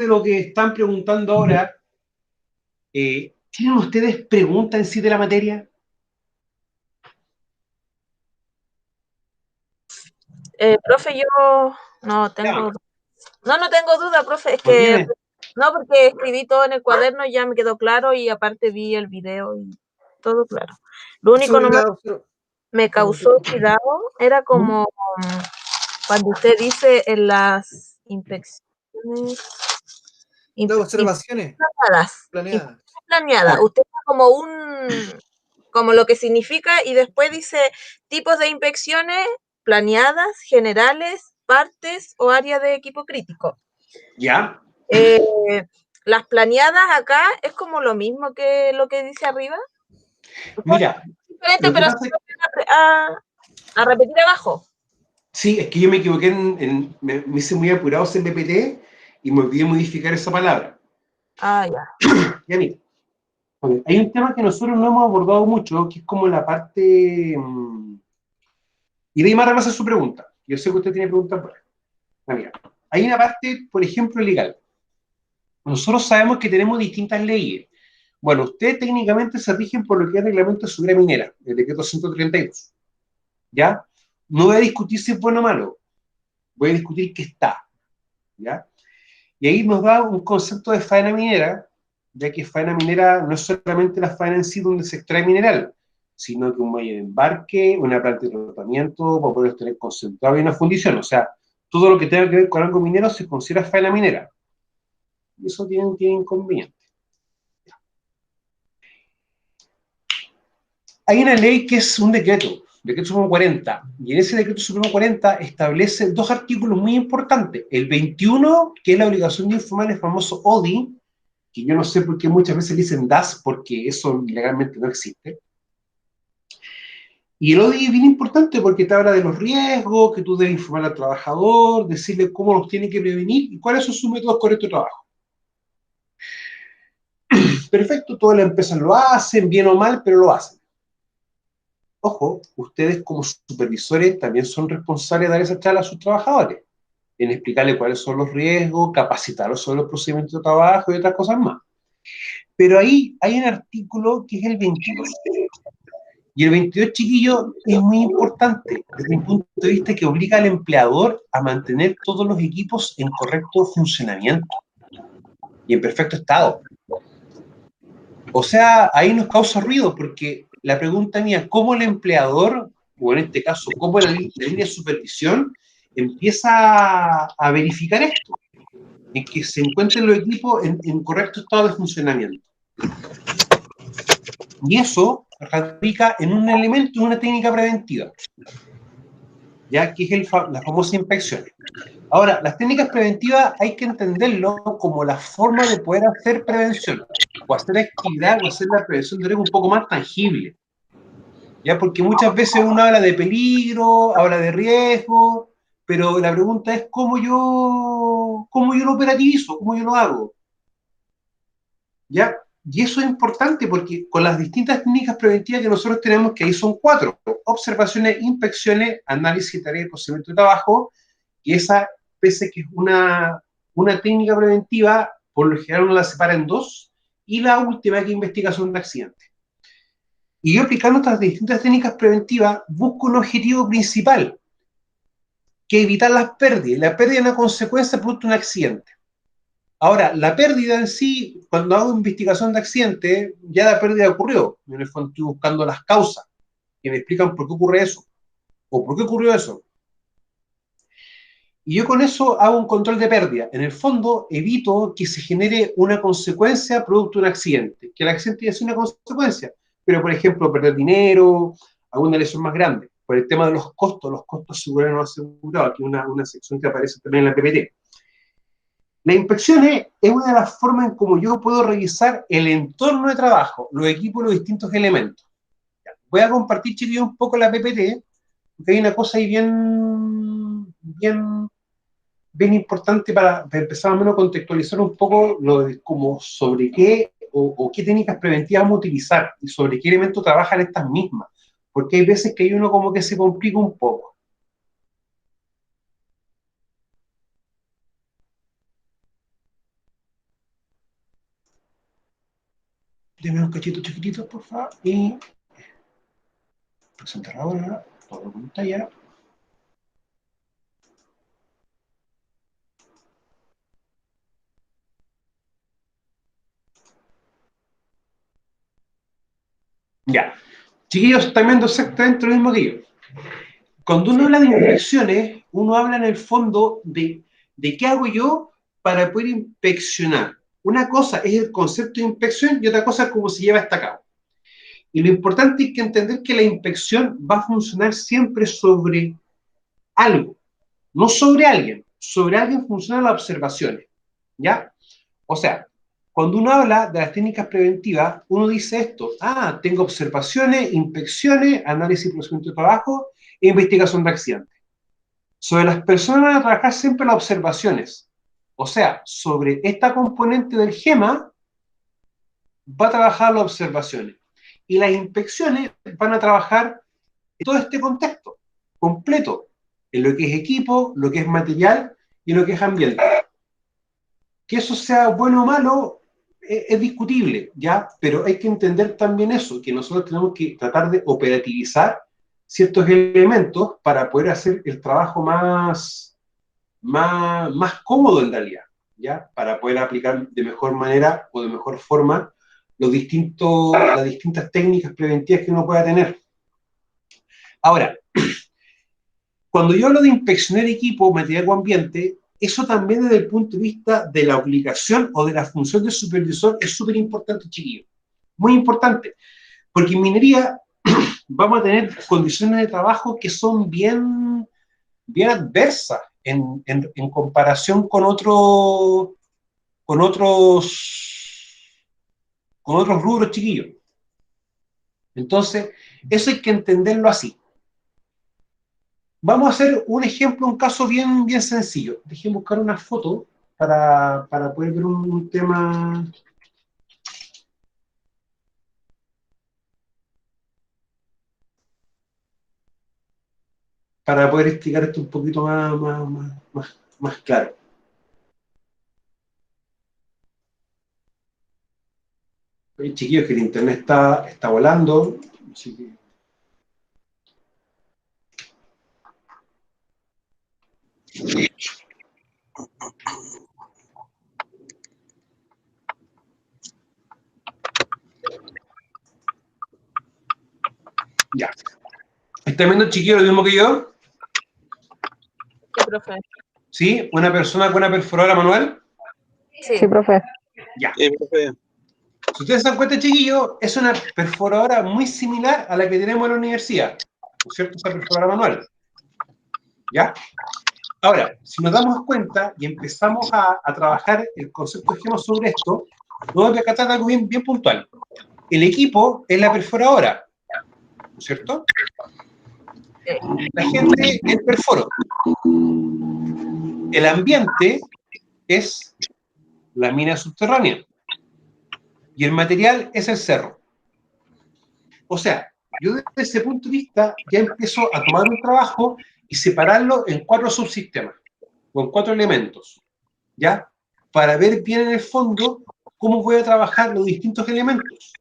de lo que están preguntando ahora, ¿tienen ustedes preguntas en sí de la materia? Profe, yo no tengo, Ya, no tengo duda, profe, es ¿no que tiene? no, porque escribí todo en el cuaderno y ya me quedó claro y aparte vi el video y todo claro. Lo único nomás Sobre me causó cuidado era ¿Mm? como cuando usted dice en las Las inspecciones observaciones planeadas, planeadas. planeadas, usted da como como lo que significa y después dice tipos de inspecciones planeadas, generales, partes o áreas de equipo crítico. ¿Ya? Eh, las planeadas acá es como lo mismo que lo que dice arriba. Mira, Diferente, lo que pero pasa es se a repetir abajo. sí, es que yo me equivoqué me hice muy apurado en PPT y me olvidé modificar esa palabra. Ah, ya. Ya mira, hay un tema que nosotros no hemos abordado mucho, que es como la parte... y de ahí Mara va a hacer su pregunta. Yo sé que usted tiene preguntas para. Ah, mira, hay una parte, por ejemplo, legal. Nosotros sabemos que tenemos distintas leyes. Bueno, ustedes técnicamente se rigen por lo que es el reglamento de seguridad minera, el decreto 132. ¿Ya? No voy a discutir si es bueno o malo, voy a discutir qué está. ¿Ya? Y ahí nos da un concepto de faena minera, ya que faena minera no es solamente la faena en sí donde se extrae mineral, sino que un muelle de embarque, una planta de tratamiento, para poder tener concentrado y una fundición. O sea, todo lo que tenga que ver con algo minero se considera faena minera. Y eso tiene inconveniente. Hay una ley que es un decreto Supremo 40, y en ese decreto Supremo 40 establece dos artículos muy importantes. El 21, que es la obligación de informar el famoso ODI, que yo no sé por qué muchas veces le dicen DAS, porque eso legalmente no existe. Y el ODI es bien importante porque te habla de los riesgos, que tú debes informar al trabajador, decirle cómo los tiene que prevenir y cuáles son sus métodos correctos de trabajo. Perfecto, todas las empresas lo hacen, bien o mal, pero lo hacen. Ojo, ustedes como supervisores también son responsables de dar esa charla a sus trabajadores, en explicarles cuáles son los riesgos, capacitarlos sobre los procedimientos de trabajo y otras cosas más. Pero ahí hay un artículo que es el 22. Y el 22, chiquillo, es muy importante desde un punto de vista que obliga al empleador a mantener todos los equipos en correcto funcionamiento y en perfecto estado. O sea, ahí nos causa ruido porque la pregunta mía, ¿cómo el empleador, o en este caso, cómo la línea de supervisión empieza a verificar esto? En que se encuentren los equipos en correcto estado de funcionamiento. Y eso radica en un elemento, en una técnica preventiva, ya que es la famosa inspección. Ahora, las técnicas preventivas hay que entenderlo como la forma de poder hacer prevención, o hacer actividad, o hacer la prevención de riesgo un poco más tangible. ¿Ya? Porque muchas veces uno habla de peligro, habla de riesgo, pero la pregunta es cómo yo lo operativizo, cómo yo lo hago. ¿Ya? Y eso es importante porque con las distintas técnicas preventivas que nosotros tenemos, que ahí son 4, observaciones, inspecciones, análisis, tareas y procedimiento de trabajo, y esa, pese que es una técnica preventiva, por lo general uno la separa en 2, y la última que es investigación de accidentes. Y yo aplicando estas distintas técnicas preventivas, busco un objetivo principal, que es evitar las pérdidas. La pérdida es una consecuencia producto de un accidente. Ahora, la pérdida en sí, cuando hago investigación de accidente, ya la pérdida ocurrió. En el fondo estoy buscando las causas, que me explican por qué ocurre eso, o por qué ocurrió eso. Y yo con eso hago un control de pérdida. En el fondo, evito que se genere una consecuencia producto de un accidente. Que el accidente es una consecuencia, pero por ejemplo, perder dinero, alguna lesión más grande. Por el tema de los costos asegurados no asegurados, aquí una sección que aparece también en la PPT. La inspección es una de las formas en cómo yo puedo revisar el entorno de trabajo, los equipos, los distintos elementos. Voy a compartir, chiquillos, un poco la PPT, porque hay una cosa ahí bien importante para empezar a menos contextualizar un poco lo de como sobre qué o qué técnicas preventivas vamos a utilizar y sobre qué elementos trabajan estas mismas. Porque hay veces que hay uno como que se complica un poco. Deme un cachito chiquitito, por favor, y presentar ahora toda la pantalla. Ya. Chiquillos, están viendo exactamente lo mismo que yo. Cuando uno habla de inspecciones, uno habla en el fondo de qué hago yo para poder inspeccionar. Una cosa es el concepto de inspección y otra cosa es cómo se lleva hasta a cabo. Y lo importante es que entender que la inspección va a funcionar siempre sobre algo, no sobre alguien. Sobre alguien funcionan las observaciones, ¿ya? O sea, cuando uno habla de las técnicas preventivas, uno dice esto: tengo observaciones, inspecciones, análisis y procedimiento de trabajo e investigación de accidentes. Sobre las personas van a trabajar siempre las observaciones. O sea, sobre esta componente del GEMA va a trabajar las observaciones. Y las inspecciones van a trabajar en todo este contexto completo, en lo que es equipo, lo que es material y lo que es ambiente. Que eso sea bueno o malo es discutible, ¿ya? Pero hay que entender también eso, que nosotros tenemos que tratar de operativizar ciertos elementos para poder hacer el trabajo más cómodo en realidad, ¿ya? Para poder aplicar de mejor manera o de mejor forma las distintas técnicas preventivas que uno pueda tener. Ahora, cuando yo hablo de inspeccionar equipo, material o ambiente, eso también desde el punto de vista de la obligación o de la función del supervisor es súper importante, chiquillo. Muy importante, porque en minería vamos a tener condiciones de trabajo que son bien adversas en comparación con otros rubros, chiquillos. Entonces, eso hay que entenderlo así. Vamos a hacer un ejemplo, un caso bien sencillo. Déjenme buscar una foto para poder ver un tema. Para poder explicar esto un poquito más claro. Oye, chiquillos, que el internet está volando. Así que... Ya. ¿Están viendo, chiquillos, lo mismo que yo? Sí, profe. ¿Sí? ¿Una persona con una perforadora manual? Sí, profe. Ya. Si ustedes se dan cuenta, chiquillos, es una perforadora muy similar a la que tenemos en la universidad, ¿no es cierto? Esa perforadora manual. ¿Ya? Ahora, si nos damos cuenta y empezamos a trabajar el concepto de GEMA sobre esto, vamos a percatar algo bien puntual. El equipo es la perforadora, ¿no es cierto? La gente es el perforo. El ambiente es la mina subterránea. Y el material es el cerro. O sea, yo desde ese punto de vista ya empiezo a tomar un trabajo y separarlo en 4 subsistemas, o en 4 elementos, ¿ya? Para ver bien en el fondo cómo voy a trabajar los distintos elementos.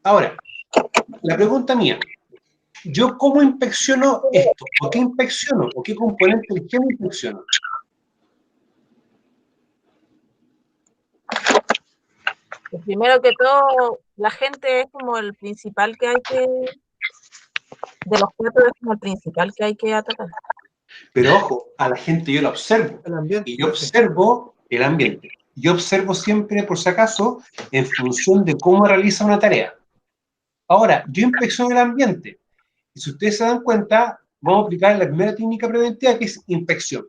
Ahora, la pregunta mía, ¿yo cómo inspecciono esto? ¿O qué inspecciono? ¿O qué componente del GEMA inspecciono? Primero que todo, la gente es como el principal que hay que, de los 4 es como el principal que hay que atacar. Pero ojo, a la gente yo la observo. El ambiente, Y yo observo el ambiente. Yo observo siempre, por si acaso, en función de cómo realiza una tarea. Ahora, yo inspecciono el ambiente. Y si ustedes se dan cuenta, vamos a aplicar la primera técnica preventiva, que es inspección.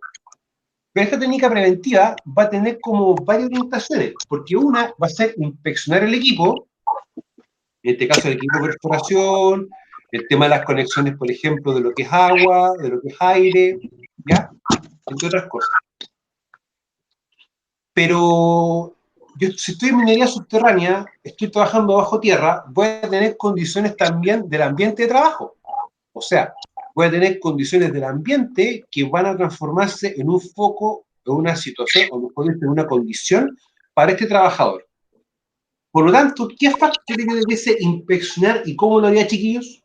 Pero esta técnica preventiva va a tener como varias orientaciones, porque una va a ser inspeccionar el equipo, en este caso el equipo de perforación, el tema de las conexiones, por ejemplo, de lo que es agua, de lo que es aire, ¿ya? Entre otras cosas. Pero yo, si estoy en minería subterránea, estoy trabajando bajo tierra, voy a tener condiciones también del ambiente de trabajo. O sea, voy a tener condiciones del ambiente que van a transformarse en un foco, en una situación, o mejor dicho, en una condición para este trabajador. Por lo tanto, ¿qué factores yo debiese inspeccionar y cómo lo haría, chiquillos?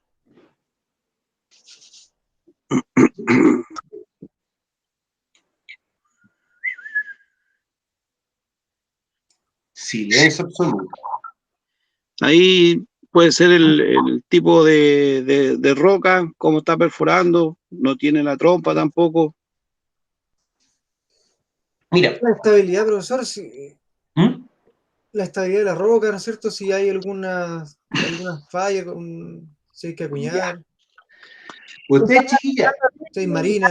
Silencio absoluto. Ahí puede ser el tipo de roca, cómo está perforando, no tiene la trompa tampoco. Mira. La estabilidad, profesor, ¿Mm? la estabilidad de la roca, ¿no es cierto? Si hay alguna falla, si hay que acuñar, Usted, chiquilla, si hay marina.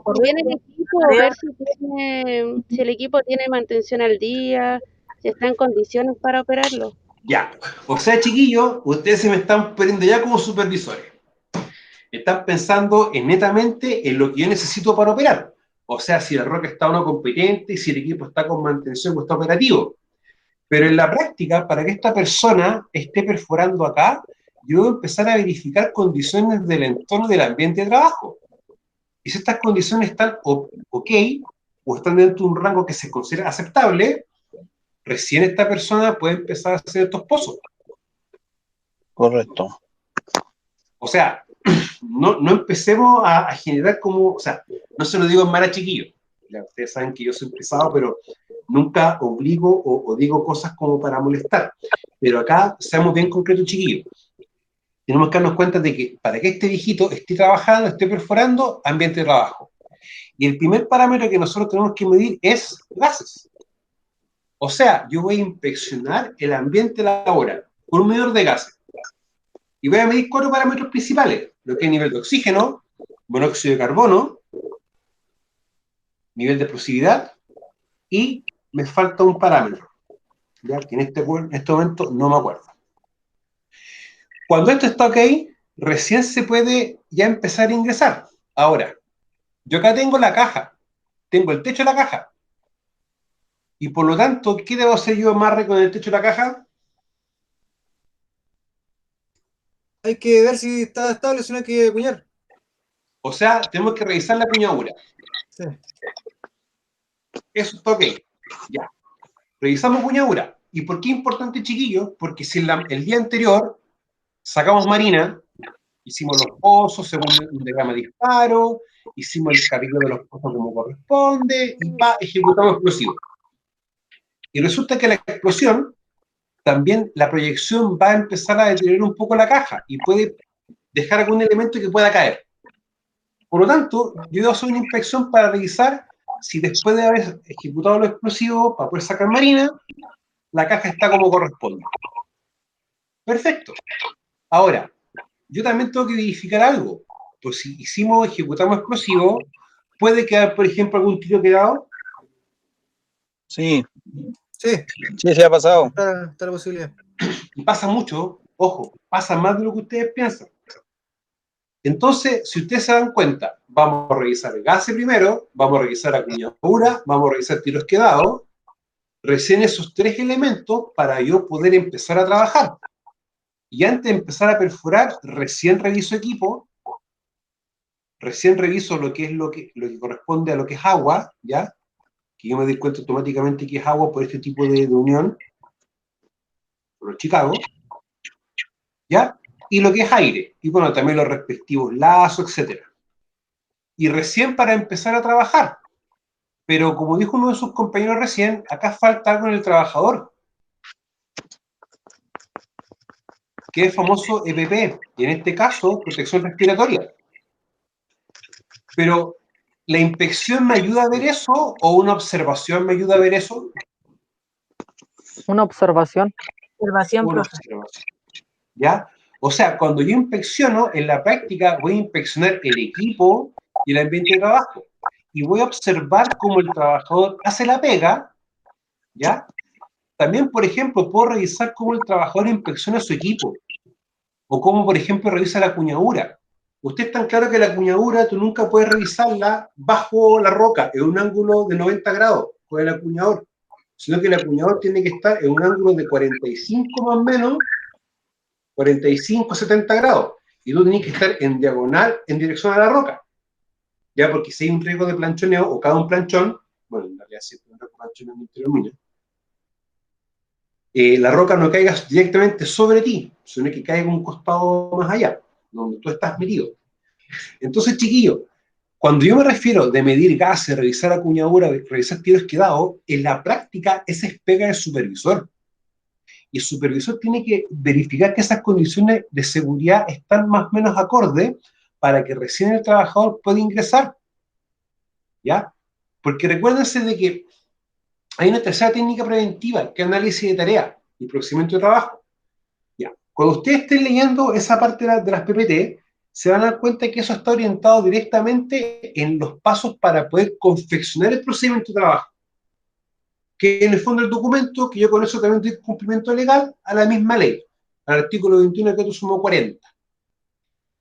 También el equipo, ver si el equipo tiene mantención al día, si está en condiciones para operarlo. ya. O sea, chiquillos, ustedes se me están poniendo ya como supervisores. Están pensando netamente en lo que yo necesito para operar. O sea, si la roca está o no competente, si el equipo está con mantención o está operativo. Pero en la práctica, para que esta persona esté perforando acá, yo debo empezar a verificar condiciones del entorno del ambiente de trabajo. Y si estas condiciones están ok o están dentro de un rango que se considera aceptable, recién esta persona puede empezar a hacer estos pozos. Correcto. O sea, no empecemos a generar como, o sea, no se lo digo en mala, chiquillo. Ya, ustedes saben que yo soy pesado, pero nunca obligo o digo cosas como para molestar. Pero acá, seamos bien concretos, chiquillos. Tenemos que darnos cuenta de que para que este viejito esté trabajando, esté perforando, ambiente de trabajo. Y el primer parámetro que nosotros tenemos que medir es gases. O sea, yo voy a inspeccionar el ambiente laboral con un medidor de gases. Y voy a medir 4 parámetros principales, lo que es nivel de oxígeno, monóxido de carbono, nivel de explosividad, y me falta un parámetro, ya que en este momento no me acuerdo. Cuando esto está ok, recién se puede ya empezar a ingresar. Ahora, yo acá tengo la caja, tengo el techo de la caja, y por lo tanto, ¿qué debo hacer yo amarre con el techo de la caja? Hay que ver si está estable, si no hay que acuñar. O sea, tenemos que revisar la puñadura. Sí. Eso está ok. Ya. Revisamos puñadura. ¿Y por qué es importante, chiquillos? Porque si el día anterior sacamos marina, hicimos los pozos según un diagrama de disparo, hicimos el capítulo de los pozos como corresponde, y ejecutamos explosivo. Y resulta que la explosión, también la proyección va a empezar a deteriorar un poco la caja y puede dejar algún elemento que pueda caer. Por lo tanto, yo debo hacer una inspección para revisar si después de haber ejecutado los explosivos para poder sacar marina, la caja está como corresponde. Perfecto. Ahora, yo también tengo que verificar algo. Pues si ejecutamos explosivos, puede quedar, por ejemplo, algún tiro quedado. Sí. Sí. Sí, se ha pasado. Está la posibilidad. Y pasa mucho, ojo, pasa más de lo que ustedes piensan. Entonces, si ustedes se dan cuenta, vamos a revisar el gase primero, vamos a revisar acuñadura, vamos a revisar tiros quedados, recién esos 3 elementos para yo poder empezar a trabajar. Y antes de empezar a perforar, recién reviso equipo, recién reviso lo que corresponde a lo que es agua, ¿ya? Que yo me doy cuenta automáticamente que es agua por este tipo de unión, por los Chicago, ¿ya? Y lo que es aire, y bueno, también los respectivos lazos, etc. Y recién para empezar a trabajar. Pero como dijo uno de sus compañeros recién, acá falta algo en el trabajador, que es famoso EPP, y en este caso, protección respiratoria. Pero, ¿la inspección me ayuda a ver eso o una observación me ayuda a ver eso? Una observación. Observación, Una profe. observación. ¿Ya? O sea, cuando yo inspecciono, en la práctica voy a inspeccionar el equipo y el ambiente de trabajo. Y voy a observar cómo el trabajador hace la pega, ¿ya? También, por ejemplo, puedo revisar cómo el trabajador inspecciona su equipo. O cómo, por ejemplo, revisa la cuñadura. Usted es tan claro que la cuñadura tú nunca puedes revisarla bajo la roca, en un ángulo de 90 grados con el acuñador, sino que el acuñador tiene que estar en un ángulo de 45 más o menos, 45, 70 grados, y tú tienes que estar en diagonal en dirección a la roca, ya, porque si hay un riesgo de planchoneo o cada un planchón, bueno, en realidad siempre un riesgo de planchoneo en el interior mío, la roca no caiga directamente sobre ti, sino que caiga un costado más allá, donde tú estás metido. Entonces, chiquillos, cuando yo me refiero de medir gases, revisar acuñadura, revisar tiros quedados, en la práctica esa es pega del supervisor. Y el supervisor tiene que verificar que esas condiciones de seguridad están más o menos acordes para que recién el trabajador pueda ingresar. ¿Ya? Porque recuérdense de que hay una tercera técnica preventiva, que es análisis de tarea y procedimiento de trabajo. ¿Ya? Cuando ustedes estén leyendo esa parte de las PPT, se van a dar cuenta que eso está orientado directamente en los pasos para poder confeccionar el procedimiento de trabajo. Que en el fondo el documento, que yo con eso también doy cumplimiento legal a la misma ley, al artículo 21 del Decreto Sumo 40.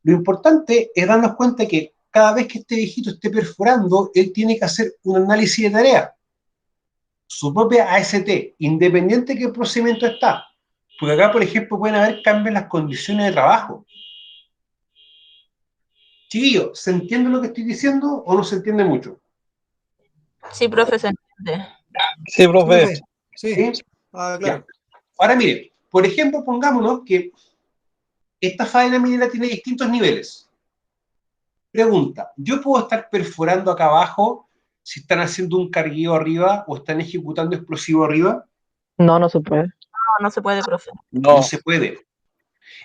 Lo importante es darnos cuenta que cada vez que este viejito esté perforando, él tiene que hacer un análisis de tarea, su propia AST, independiente de qué procedimiento está. Porque acá, por ejemplo, pueden haber cambios en las condiciones de trabajo. Chiquillos, ¿se entiende lo que estoy diciendo o no se entiende mucho? Sí, profe, se entiende. Sí, profe. Profe, sí. ¿Sí? Claro. Ya. Ahora miren, por ejemplo, pongámonos que esta faena minera tiene distintos niveles. Pregunta, ¿yo puedo estar perforando acá abajo si están haciendo un cargueo arriba o están ejecutando explosivo arriba? No, no se puede. No, no se puede, profe. No se puede.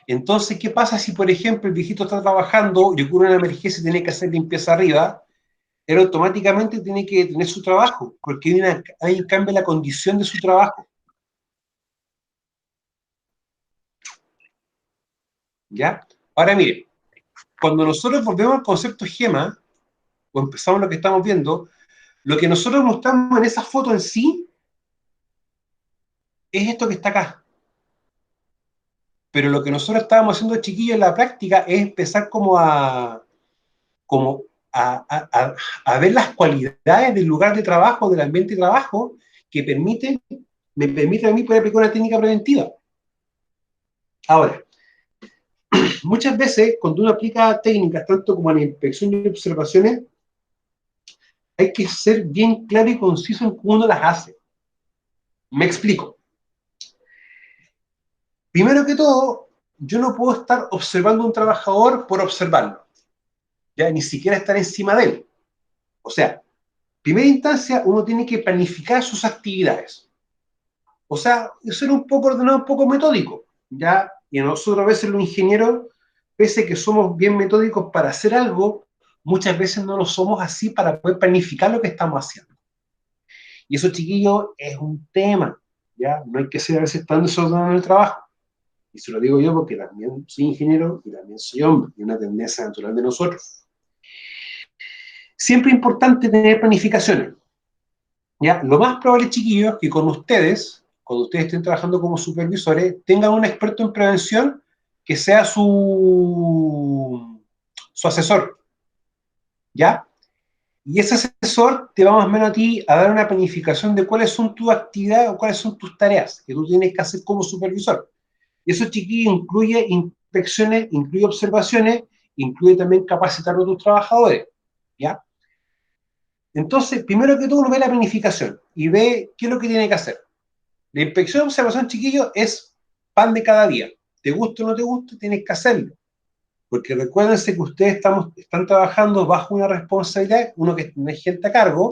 Entonces, ¿qué pasa si, por ejemplo, el viejito está trabajando y ocurre una emergencia y tiene que hacer limpieza arriba? Él automáticamente tiene que tener su trabajo, porque hay un cambio en la condición de su trabajo. ¿Ya? Ahora miren, cuando nosotros volvemos al concepto GEMA, o empezamos lo que estamos viendo, lo que nosotros mostramos en esa foto en sí es esto que está acá. Pero lo que nosotros estábamos haciendo, chiquillos, en la práctica es empezar a ver las cualidades del lugar de trabajo, del ambiente de trabajo, que me permiten a mí poder aplicar una técnica preventiva. Ahora, muchas veces, cuando uno aplica técnicas, tanto como en la inspección y observaciones, hay que ser bien claro y conciso en cómo uno las hace. Me explico. Primero que todo, yo no puedo estar observando a un trabajador por observarlo, ya ni siquiera estar encima de él. O sea, en primera instancia, uno tiene que planificar sus actividades. O sea, ser un poco ordenado, un poco metódico, ¿ya? Y a nosotros a veces los ingenieros, pese a que somos bien metódicos para hacer algo, muchas veces no lo somos así para poder planificar lo que estamos haciendo. Y eso, chiquillos, es un tema, ¿ya? No hay que ser a veces tan desordenado en el trabajo. Y se lo digo yo porque también soy ingeniero y también soy hombre, y una tendencia natural de nosotros. Siempre es importante tener planificaciones. ¿Ya? Lo más probable, chiquillos, que con ustedes, cuando ustedes estén trabajando como supervisores, tengan un experto en prevención que sea su asesor. ¿Ya? Y ese asesor te va más o menos a ti a dar una planificación de cuáles son tus actividades o cuáles son tus tareas que tú tienes que hacer como supervisor. Y eso, chiquillos, incluye inspecciones, incluye observaciones, incluye también capacitar a tus trabajadores. ¿Ya? Entonces, primero que todo, uno ve la planificación y ve qué es lo que tiene que hacer. La inspección de observación, chiquillos, es pan de cada día. Te guste o no te guste, tienes que hacerlo. Porque recuérdense que ustedes están trabajando bajo una responsabilidad, uno, que tiene gente a cargo,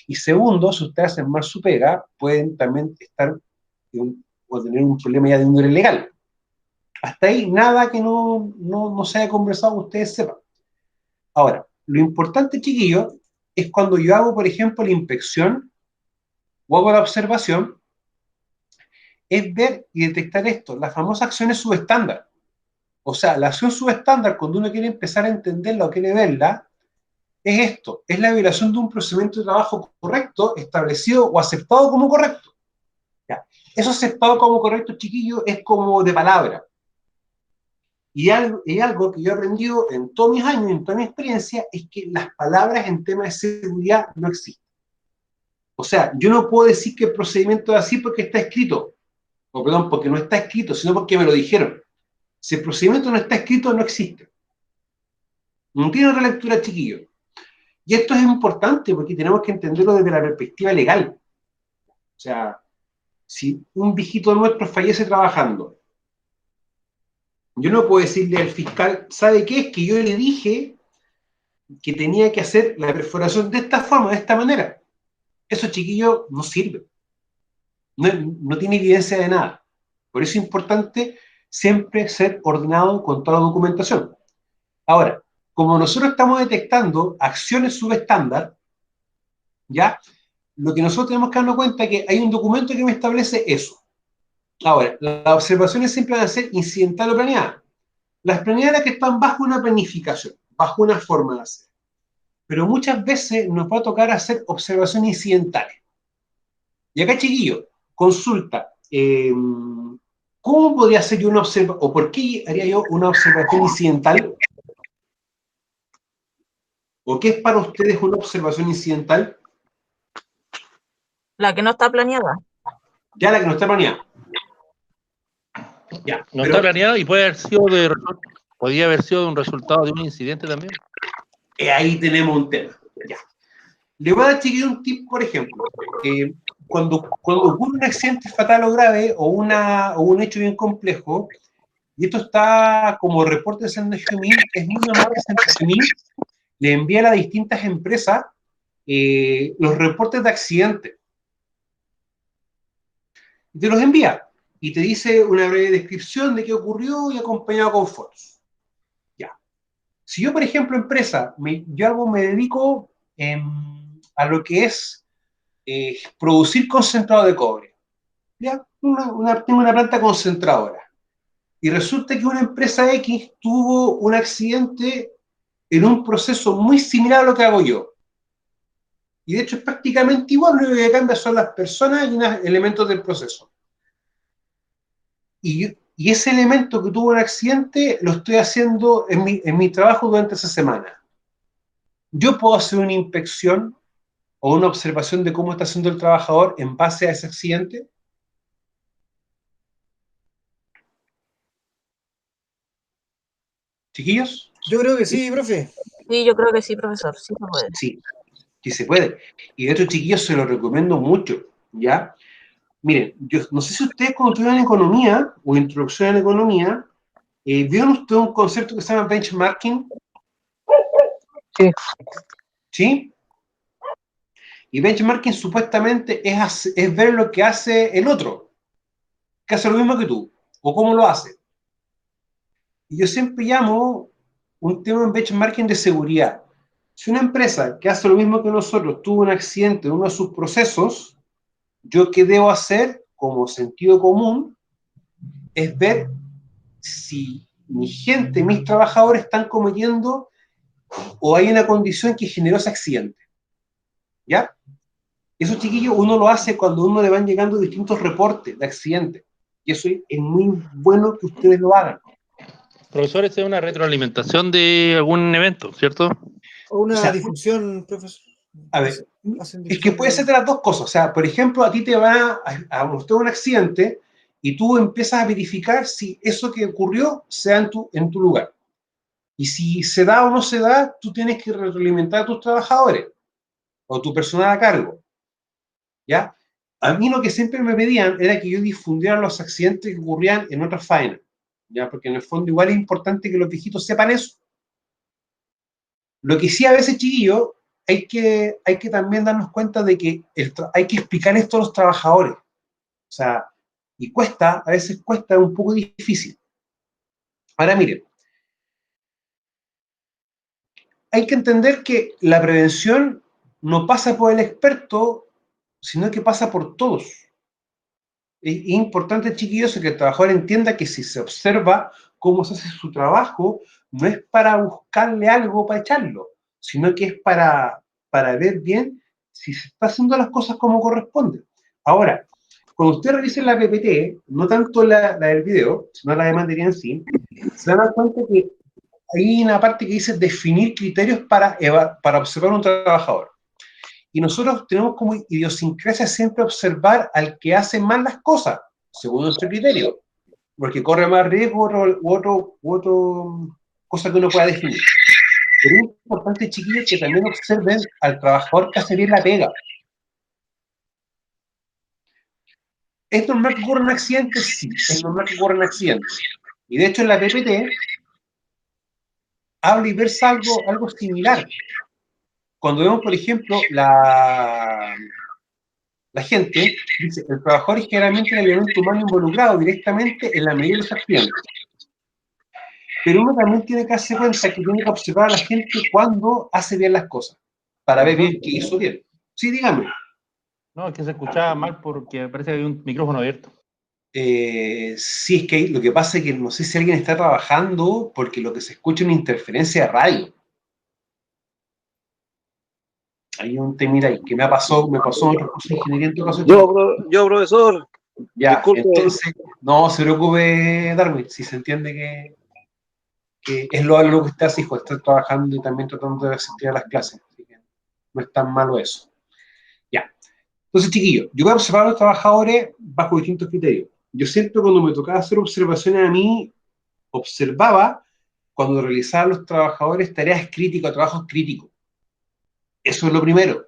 y segundo, si ustedes hacen mal su pega, pueden también estar o tener un problema ya de índole legal. Hasta ahí, nada que no se haya conversado, ustedes sepan. Ahora, lo importante, chiquillos, es cuando yo hago, por ejemplo, la inspección o hago la observación, es ver y detectar esto, las famosas acciones subestándar. O sea, la acción subestándar, cuando uno quiere empezar a entenderla o quiere verla, es esto, es la violación de un procedimiento de trabajo correcto, establecido o aceptado como correcto. ¿Ya? Eso aceptado como correcto, chiquillo, es como de palabra. Y algo que yo he aprendido en todos mis años, en toda mi experiencia, es que las palabras en temas de seguridad no existen. O sea, yo no puedo decir que el procedimiento es así porque está escrito, o perdón, porque no está escrito, sino porque me lo dijeron. Si el procedimiento no está escrito, no existe. No tiene otra lectura, chiquillo. Y esto es importante porque tenemos que entenderlo desde la perspectiva legal. O sea, si un viejito nuestro fallece trabajando, yo no puedo decirle al fiscal, ¿sabe qué? Es que yo le dije que tenía que hacer la perforación de esta forma, de esta manera. Eso, chiquillo, no sirve. No tiene evidencia de nada. Por eso es importante siempre ser ordenado con toda la documentación. Ahora, como nosotros estamos detectando acciones subestándar, ¿ya? Lo que nosotros tenemos que darnos cuenta es que hay un documento que me establece eso. Ahora, las observaciones siempre van a ser incidental o planeadas. Las planeadas que están bajo una planificación, bajo una forma de hacer. Pero muchas veces nos va a tocar hacer observaciones incidentales. Y acá, chiquillo, consulta, ¿cómo podría hacer yo una observación, o por qué haría yo una observación incidental? ¿O qué es para ustedes una observación incidental? La que no está planeada. Ya la que no está planeada. Ya, No pero está planeado y podría haber sido un resultado de un incidente también. ahí tenemos un tema. Ya. Le voy a dar, chiquillo, un tip, por ejemplo. Cuando ocurre un accidente fatal o grave o un hecho bien complejo, y esto está como reporte de Sendejumin, es muy normal que Sendejumin le envía a las distintas empresas los reportes de accidente. Y te los envía. Y te dice una breve descripción de qué ocurrió y acompañado con fotos. Ya. Si yo, por ejemplo, empresa, yo me dedico a lo que es producir concentrado de cobre. ¿Ya? Tengo una planta concentradora. Y resulta que una empresa X tuvo un accidente en un proceso muy similar a lo que hago yo. Y de hecho es prácticamente igual, lo que cambia son las personas y unos elementos del proceso. Y ese elemento que tuvo un accidente lo estoy haciendo en mi trabajo durante esa semana. Yo puedo hacer una inspección o una observación de cómo está haciendo el trabajador en base a ese accidente. ¿Chiquillos? Yo creo que sí, profe. Sí, yo creo que sí, profesor, sí se puede. Sí, sí se puede. Y de hecho, chiquillos, se lo recomiendo mucho, ¿ya? Miren, yo no sé si ustedes cuando estudian economía o introducción en economía, ¿vieron ustedes un concepto que se llama benchmarking? Sí. ¿Sí? Y benchmarking supuestamente es ver lo que hace el otro, que hace lo mismo que tú, o cómo lo hace. Y yo siempre llamo un tema en benchmarking de seguridad. Si una empresa que hace lo mismo que nosotros tuvo un accidente en uno de sus procesos, ¿yo qué debo hacer como sentido común? Es ver si mi gente, mis trabajadores están cometiendo o hay una condición que generó ese accidente. ¿Ya? Eso, chiquillos, uno lo hace cuando uno le van llegando distintos reportes de accidentes. Y eso es muy bueno que ustedes lo hagan. Profesor, esta es una retroalimentación de algún evento, ¿cierto? O una O sea, difusión, profesor. A ver, Hacen es que difusión puede ser de las dos cosas. O sea, por ejemplo, a ti te va a mostrar un accidente y tú empiezas a verificar si eso que ocurrió sea en tu lugar. Y si se da o no se da, tú tienes que retroalimentar a tus trabajadores o tu personal a cargo. ¿Ya? A mí lo que siempre me pedían era que yo difundiera los accidentes que ocurrían en otras faenas. ¿Ya? Porque en el fondo igual es importante que los viejitos sepan eso. Lo que sí a veces, chiquillo, hay que también darnos cuenta de que hay que explicar esto a los trabajadores. O sea, y cuesta, a veces cuesta, un poco difícil. Ahora miren, hay que entender que la prevención no pasa por el experto, sino que pasa por todos. Es importante, chiquillos, que el trabajador entienda que si se observa cómo se hace su trabajo, no es para buscarle algo para echarlo, sino que es para ver bien si se está haciendo las cosas como corresponde. Ahora, cuando usted revise la PPT, no tanto la del video, sino la de materia en sí, se dan cuenta que hay una parte que dice definir criterios para observar a un trabajador. Y nosotros tenemos como idiosincrasia siempre observar al que hace mal las cosas, según nuestro criterio, porque corre más riesgo u otro cosa que uno pueda definir. Pero es importante, chiquillos, que también observen al trabajador que hace bien la pega. ¿Es normal que ocurran accidentes? Sí, es normal que ocurran accidentes. Y de hecho en la PPT habla y versa algo similar. Cuando vemos, por ejemplo, la gente dice, el trabajador es generalmente el elemento humano involucrado directamente en la mayoría de los accidentes. Pero uno también tiene que darse cuenta que tiene que observar a la gente cuando hace bien las cosas, para ver bien qué hizo bien. Sí, dígame. No, es que se escuchaba mal porque parece que hay un micrófono abierto. Sí, es que lo que pasa es que no sé si alguien está trabajando porque lo que se escucha es una interferencia de radio. Hay un temita ahí que me pasó en otro curso de ingeniería en todo caso. Yo, profesor, Ya, disculpe. entonces, no se preocupe, Darwin, si se entiende que es lo que usted hace, hijo, está trabajando y también tratando de asistir a las clases, así que no es tan malo eso. Ya, entonces, chiquillos, yo voy a observar a los trabajadores bajo distintos criterios. Yo siempre cuando me tocaba hacer observaciones a mí, observaba cuando realizaban los trabajadores tareas críticas, trabajos críticos. Eso es lo primero.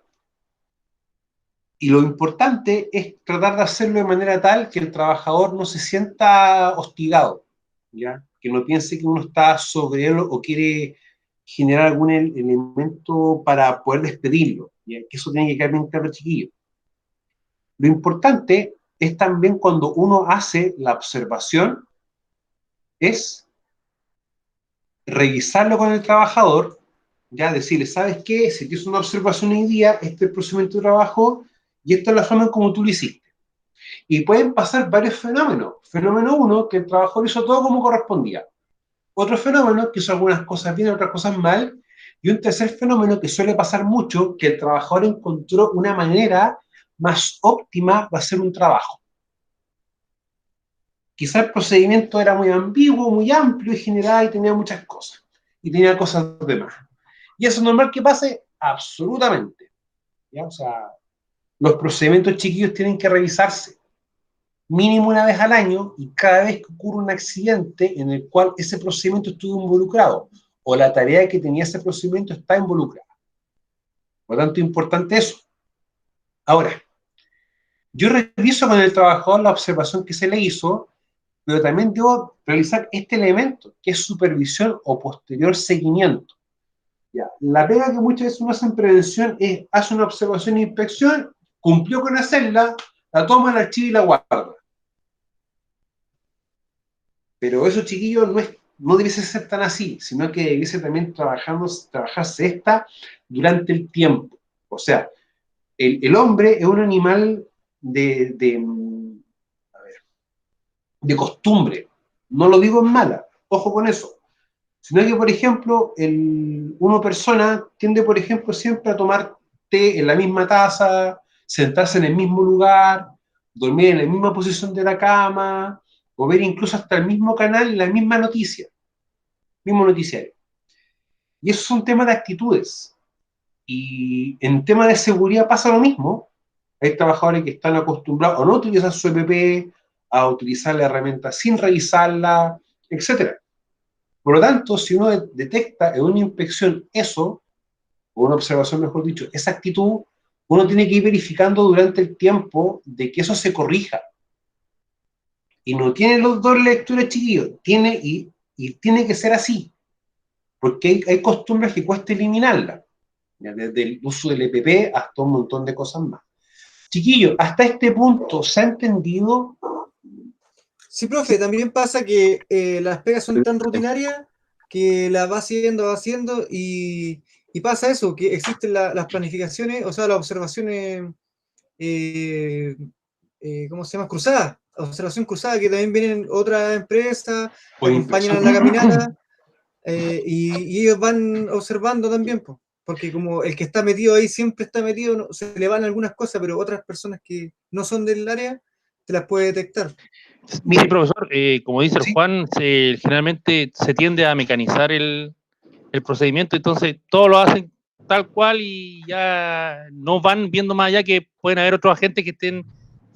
Y lo importante es tratar de hacerlo de manera tal que el trabajador no se sienta hostigado, ¿ya? Que no piense que uno está sobre él o quiere generar algún elemento para poder despedirlo, ¿ya? Que eso tiene que quedar bien claro, chiquillo. Lo importante es también cuando uno hace la observación, es revisarlo con el trabajador, ya decirle, ¿sabes qué? Si te hizo una observación hoy día, este es el procedimiento de trabajo y esta es la forma en como tú lo hiciste. Y pueden pasar varios fenómenos. Fenómeno uno, que el trabajador hizo todo como correspondía. Otro fenómeno, que hizo algunas cosas bien, otras cosas mal. Y un tercer fenómeno que suele pasar mucho, que el trabajador encontró una manera más óptima de hacer un trabajo. Quizá el procedimiento era muy ambiguo, muy amplio y general y tenía muchas cosas. Y tenía cosas de más. Y eso es normal que pase absolutamente. ¿Ya? O sea, los procedimientos chiquillos tienen que revisarse mínimo una vez al año y cada vez que ocurre un accidente en el cual ese procedimiento estuvo involucrado o la tarea que tenía ese procedimiento está involucrada. Por lo tanto, es importante eso. Ahora, yo reviso con el trabajador la observación que se le hizo, pero también debo realizar este elemento, que es supervisión o posterior seguimiento. Ya. La pega que muchas veces uno hace en prevención es, hace una observación e inspección, cumplió con hacerla, la toma, la archiva y la guarda. Pero eso, chiquillos, no debiese ser tan así, sino que debiese también trabajarse esta durante el tiempo. O sea, el hombre es un animal de costumbre. No lo digo en mala, ojo con eso. Sino que, por ejemplo, una persona tiende, por ejemplo, siempre a tomar té en la misma taza, sentarse en el mismo lugar, dormir en la misma posición de la cama, o ver incluso hasta el mismo canal, la misma noticia, mismo noticiario. Y eso es un tema de actitudes. Y en tema de seguridad pasa lo mismo. Hay trabajadores que están acostumbrados a no utilizar su EPP, a utilizar la herramienta sin revisarla, etc. Por lo tanto, si uno detecta en una inspección eso, o una observación, mejor dicho, esa actitud, uno tiene que ir verificando durante el tiempo de que eso se corrija. Y no tiene los dos lecturas, chiquillos, y tiene que ser así, porque hay costumbres que cuesta eliminarlas, desde el uso del EPP hasta un montón de cosas más. Chiquillos, hasta este punto, ¿se ha entendido? Sí, profe, también pasa que las pegas son tan rutinarias que las va haciendo y pasa eso, que existen las planificaciones, o sea, las observaciones, ¿cómo se llama? Cruzadas, observación cruzada, que también vienen otras empresas, te acompañan en la caminata y ellos van observando también, pues, porque como el que está metido ahí siempre está metido, se le van algunas cosas, pero otras personas que no son del área, te las puede detectar. Mire, sí, profesor, como dice el ¿Sí? Juan, generalmente se tiende a mecanizar el procedimiento, entonces todos lo hacen tal cual y ya no van viendo más allá que pueden haber otros agentes que estén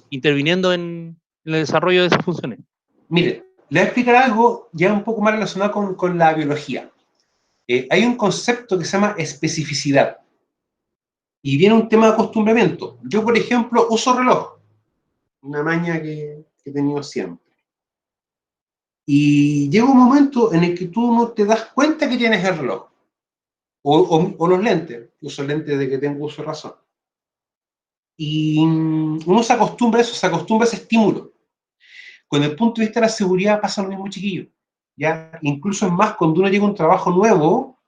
interviniendo en el desarrollo de esas funciones. Mire, le voy a explicar algo ya un poco más relacionado con la biología. Hay un concepto que se llama especificidad. Y viene un tema de acostumbramiento. Yo, por ejemplo, uso reloj. una maña que he tenido siempre. Y llega un momento en el que tú no te das cuenta que tienes el reloj. O los lentes. Yo uso lentes de que tengo uso de razón. Y uno se acostumbra a eso, se acostumbra a ese estímulo. Con el punto de vista de la seguridad pasa lo mismo, chiquillo. ¿Ya? Incluso es más, cuando uno llega a un trabajo nuevo,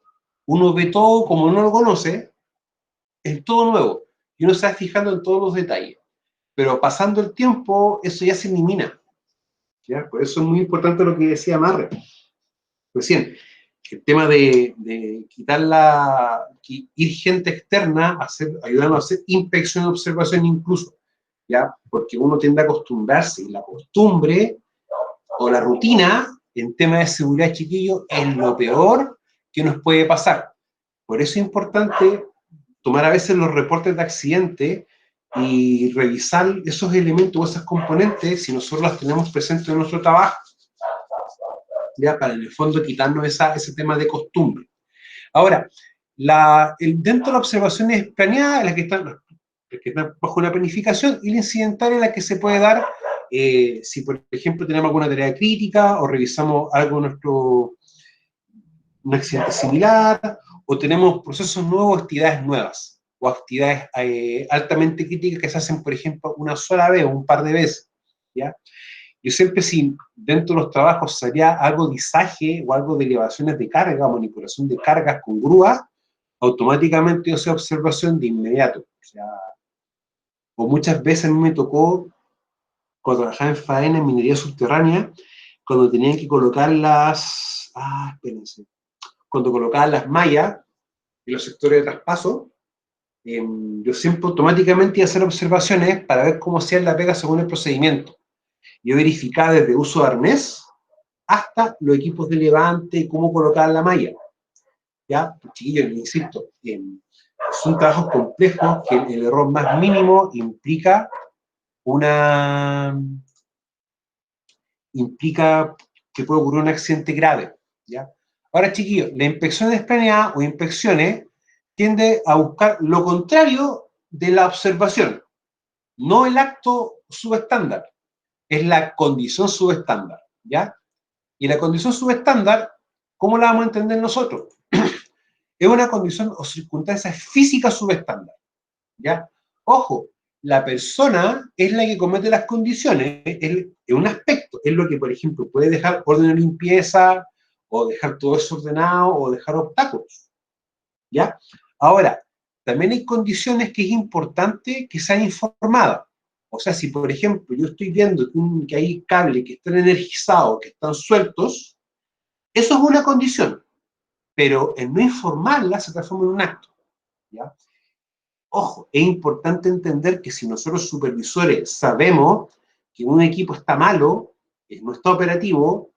uno ve todo como no lo conoce, es todo nuevo. Y uno se va fijando en todos los detalles. Pero pasando el tiempo, eso ya se elimina. ¿Ya? Por eso es muy importante lo que decía Marre recién. El tema de quitar ir gente externa, ayudando a hacer inspección y observación incluso. ¿Ya? Porque uno tiende a acostumbrarse, y la costumbre o la rutina en tema de seguridad, chiquillo, es lo peor que nos puede pasar. Por eso es importante tomar a veces los reportes de accidente y revisar esos elementos o esas componentes si nosotros las tenemos presentes en nuestro trabajo, ya, para en el fondo quitarnos ese tema de costumbre. Ahora, dentro de las observaciones planeadas, las que están bajo una planificación, y la incidental es la que se puede dar si, por ejemplo, tenemos alguna tarea crítica o revisamos algo un accidente similar, o tenemos procesos nuevos, actividades nuevas, o actividades altamente críticas que se hacen, por ejemplo, una sola vez o un par de veces, ¿ya? Yo siempre, si dentro de los trabajos sería algo de izaje o algo de elevaciones de carga, manipulación de cargas con grúas, automáticamente yo sé observación de inmediato. O sea, o muchas veces a mí me tocó, cuando trabajaba en faena, en minería subterránea, cuando tenían que colocar espérense, cuando colocaban las mallas en los sectores de traspaso, yo siempre automáticamente iba a hacer observaciones para ver cómo hacían la pega según el procedimiento. Yo verificaba desde uso de arnés hasta los equipos de levante, cómo colocar la malla. ¿Ya? Chiquillos, insisto, son trabajos complejos que el error más mínimo implica que puede ocurrir un accidente grave. ¿Ya? Ahora, chiquillos, la inspección desplaneada o inspecciones tiende a buscar lo contrario de la observación, no el acto subestándar, es la condición subestándar, ¿ya? Y la condición subestándar, ¿cómo la vamos a entender nosotros? Es una condición o circunstancia física subestándar, ¿ya? Ojo, la persona es la que comete las condiciones, es un aspecto, es lo que, por ejemplo, puede dejar orden de limpieza, o dejar todo desordenado, o dejar obstáculos, ¿ya? Ahora, también hay condiciones que es importante que sean informadas. O sea, si por ejemplo yo estoy viendo que hay cables que están energizados, que están sueltos, eso es una condición, pero en no informarla se transforma en un acto, ¿ya? Ojo, es importante entender que si nosotros supervisores sabemos que un equipo está malo, no está operativo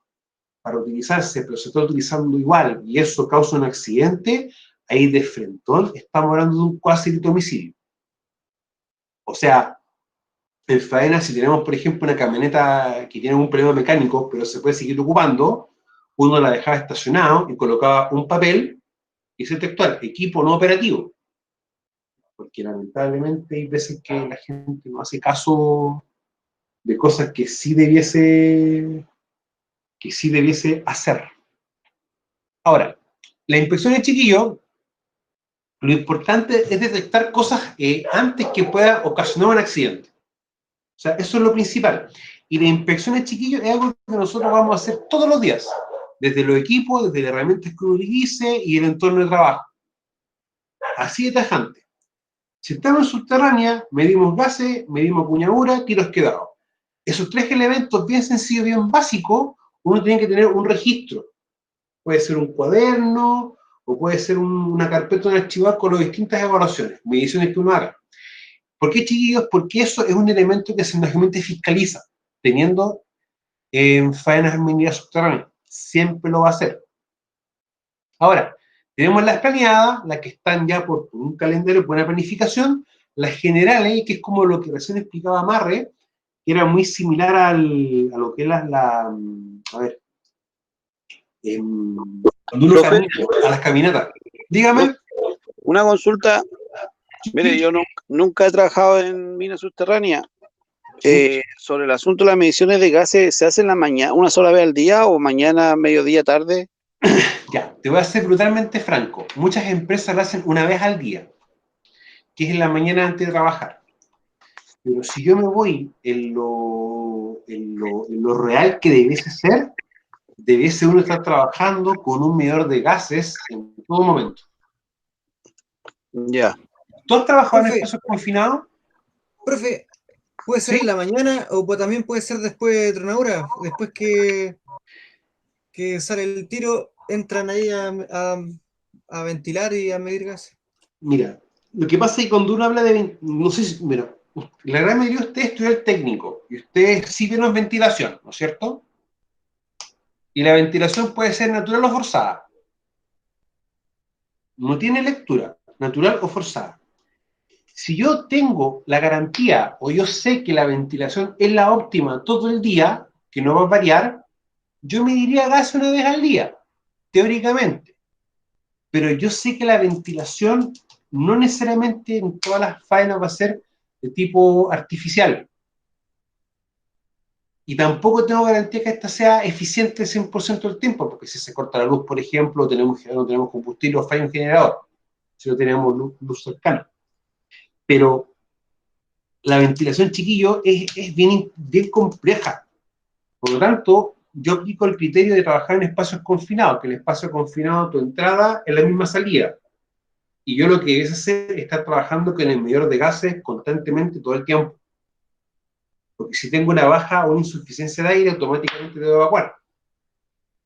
para utilizarse, pero se está utilizando igual, y eso causa un accidente, ahí de frentón estamos hablando de un cuasi delito de homicidio. O sea, en faena, si tenemos, por ejemplo, una camioneta que tiene un problema mecánico, pero se puede seguir ocupando, uno la dejaba estacionado y colocaba un papel y dice textual, equipo no operativo. Porque lamentablemente hay veces que la gente no hace caso de cosas que sí debiese hacer. Ahora, la inspección de chiquillo, lo importante es detectar cosas antes que pueda ocasionar un accidente. O sea, eso es lo principal. Y la inspección de chiquillos es algo que nosotros vamos a hacer todos los días, desde los equipos, desde las herramientas que uno utilice y el entorno de trabajo. Así de tajante. Si estamos en subterránea, medimos gases, medimos acuñadura, tiros quedados. Esos tres elementos bien sencillos, bien básicos, uno tiene que tener un registro. Puede ser un cuaderno, o puede ser una carpeta de archivar con las distintas evaluaciones, mediciones que uno haga. ¿Por qué, chiquillos? Porque eso es un elemento que se fiscaliza, teniendo en faenas en minería subterránea. Siempre lo va a hacer. Ahora, tenemos las planeadas, las que están ya por un calendario, por una planificación, las generales, que es como lo que recién explicaba Marre, que era muy similar a lo que es a ver, cuando uno camina, a las caminatas. Dígame. Una consulta. Mire, yo nunca he trabajado en minas subterráneas, Sobre el asunto de las mediciones de gases, ¿se hacen la mañana, una sola vez al día o mañana, mediodía, tarde? Ya, te voy a ser brutalmente franco. Muchas empresas lo hacen una vez al día, que es en la mañana antes de trabajar. Pero si yo me voy en lo real que debiese uno estar trabajando con un medidor de gases en todo momento. Ya. ¿Tú has trabajado en Profe. espacios confinados? Profe, puede ser ¿Sí? en la mañana o también puede ser después de tronadura, después que sale el tiro, entran ahí a ventilar y a medir gas. Mira, lo que pasa es que cuando uno habla de... No sé si... Mira, la gran mayoría de ustedes estudian técnico y ustedes sí vieron ventilación, ¿no es cierto? Y la ventilación puede ser natural o forzada. No tiene lectura, natural o forzada. Si yo tengo la garantía o yo sé que la ventilación es la óptima todo el día, que no va a variar, yo mediría gas una vez al día, teóricamente. Pero yo sé que la ventilación no necesariamente en todas las faenas va a ser de tipo artificial. Y tampoco tengo garantía que esta sea eficiente el 100% del tiempo, porque si se corta la luz, por ejemplo, no tenemos combustible o falla un generador, si no tenemos luz cercana. Pero la ventilación, chiquillo, es bien, bien compleja. Por lo tanto, yo aplico el criterio de trabajar en espacios confinados, que el espacio confinado, tu entrada es la misma salida. Y yo lo que debes hacer es estar trabajando con el medidor de gases constantemente todo el tiempo. Porque si tengo una baja o una insuficiencia de aire, automáticamente debo evacuar.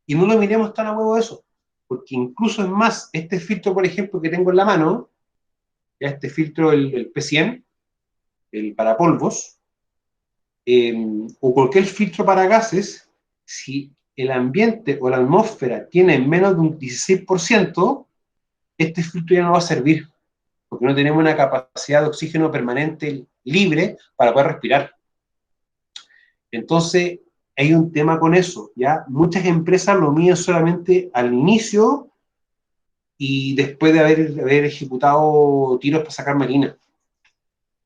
Y no lo miremos tan a huevo eso. Porque incluso es más, este filtro, por ejemplo, que tengo en la mano, ya este filtro, el P100, el para polvos, o cualquier filtro para gases, si el ambiente o la atmósfera tiene menos de un 16%, este filtro ya no va a servir, porque no tenemos una capacidad de oxígeno permanente libre para poder respirar. Entonces, hay un tema con eso, ¿ya? Muchas empresas lo miden solamente al inicio y después de haber ejecutado tiros para sacar marina.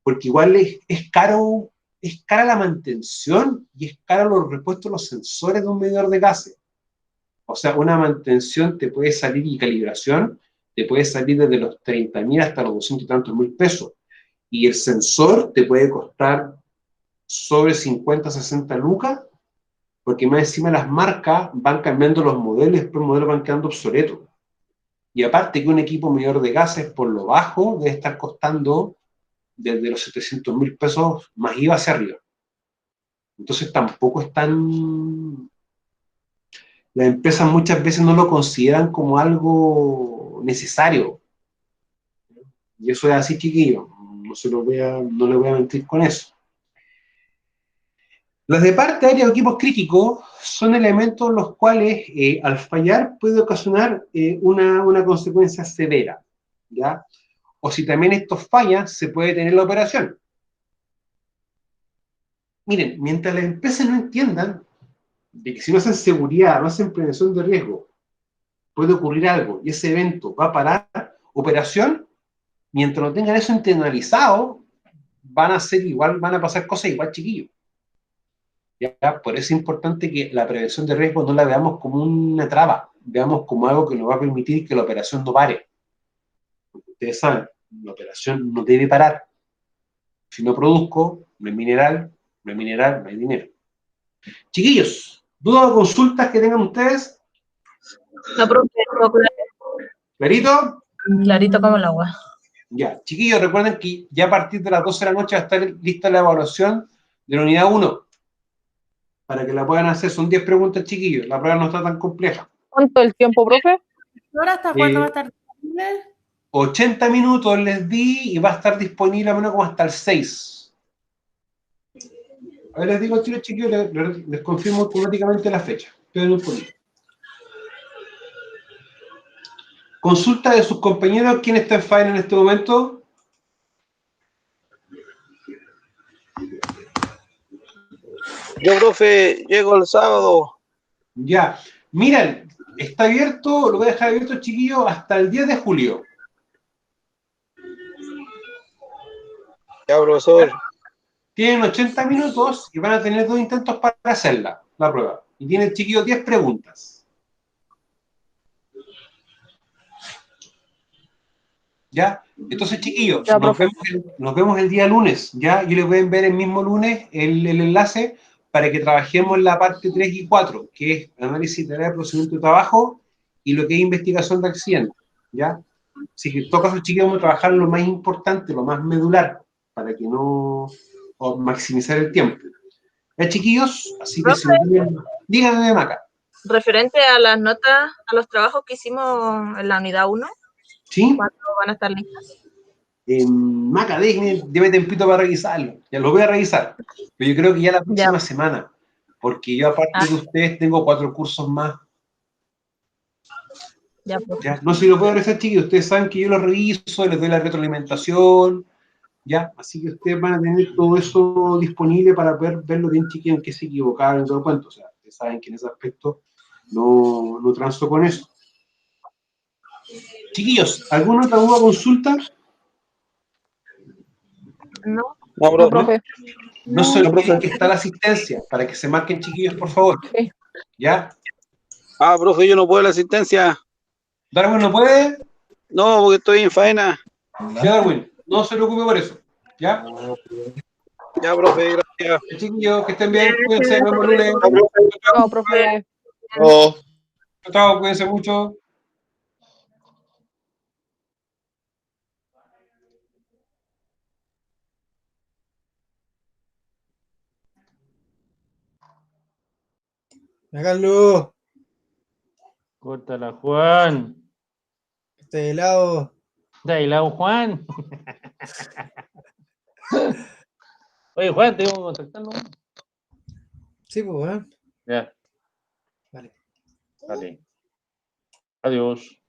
Porque igual es cara la mantención y es cara los repuestos de los sensores de un medidor de gases. O sea, una mantención te puede salir y calibración te puede salir desde los 30.000 hasta los 200 y tantos mil pesos. Y el sensor te puede costar sobre 50, 60 lucas, porque más encima las marcas van cambiando los modelos y después los modelos van quedando obsoletos. Y aparte que un equipo medidor de gases por lo bajo debe estar costando desde los 700.000 pesos más IVA hacia arriba. Entonces tampoco es tan... Las empresas muchas veces no lo consideran como algo necesario. Y eso es así, chiquillo. No le voy a mentir con eso. Las de parte aérea o equipos críticos son elementos los cuales al fallar puede ocasionar una consecuencia severa, ¿ya? O si también estos fallan, se puede tener la operación. Miren, mientras las empresas no entiendan de que si no hacen seguridad, no hacen prevención de riesgo, puede ocurrir algo y ese evento va a parar operación, mientras no tengan eso internalizado, van a pasar cosas igual, chiquillos. ¿Ya? Por eso es importante que la prevención de riesgo no la veamos como una traba, veamos como algo que nos va a permitir que la operación no pare. Porque ustedes saben, la operación no debe parar. Si no produzco, no hay mineral, no hay mineral, no hay dinero. Chiquillos, ¿dudas o consultas que tengan ustedes? No, profe, ¿Clarito? clarito como el agua. Ya, chiquillos, recuerden que ya a partir de las 12 de la noche va a estar lista la evaluación de la unidad 1. Para que la puedan hacer, son 10 preguntas, chiquillos. La prueba no está tan compleja. ¿Cuánto el tiempo, profe? ¿Ahora hasta cuándo va a estar disponible? 80 minutos les di y va a estar disponible a menos como hasta el 6. A ver, les digo, chiquillos, les confirmo automáticamente la fecha. Esperen un poquito. Consulta de sus compañeros, ¿quién está en faena en este momento? Yo, profe, llego el sábado. Ya. Miren, está abierto, lo voy a dejar abierto, chiquillos, hasta el 10 de julio. Ya, profesor. Tienen 80 minutos y van a tener 2 intentos para hacerla, la prueba. Y tiene el chiquillo 10 preguntas. ¿Ya? Entonces, chiquillos, Ya, nos profe. vemos el día lunes, ¿ya? Y les pueden ver el mismo lunes el enlace para que trabajemos la parte 3 y 4, que es análisis de procedimiento de trabajo y lo que es investigación de accidentes, ¿ya? Así que en todo caso, chiquillos, vamos a trabajar lo más importante, lo más medular, para que no... o maximizar el tiempo. ¿Ya, chiquillos? Así que si no tienen... Díganme, Maca. Referente a las notas, a los trabajos que hicimos en la unidad 1, ¿Sí? ¿cuándo van a estar listas? Maca, deme tempito para revisarlo. Ya lo voy a revisar. Pero yo creo que ya la próxima semana. Porque yo, aparte de ustedes, tengo 4 cursos más. Ya, profe. ¿Ya? No sé si lo puedo revisar, chiquillos. Ustedes saben que yo lo reviso, les doy la retroalimentación. ¿Ya? Así que ustedes van a tener todo eso disponible para poder verlo bien, chiquillos, en qué se equivocaron y todo el cuento. O sea, ustedes saben que en ese aspecto no transo con eso. Chiquillos, ¿alguna otra duda o consulta? No. No, profe. No se olviden que está la asistencia, para que se marquen, chiquillos, por favor. Sí. ¿Ya? Ah, profe, yo no puedo la asistencia. ¿Darwin no puede? No, porque estoy en faena. Ya, Darwin, no se preocupe por eso. ¿Ya? Ya, profe, gracias. Chiquillos, que estén bien, cuídense, nos vemos el lunes. No, profe. Chao, cuídense mucho. Carlos, Córtala, Juan. este helado. De ahí lado, Juan. Oye, Juan, tengo que contactarlo. Sí, pues, Ya. Vale. Vale. Adiós.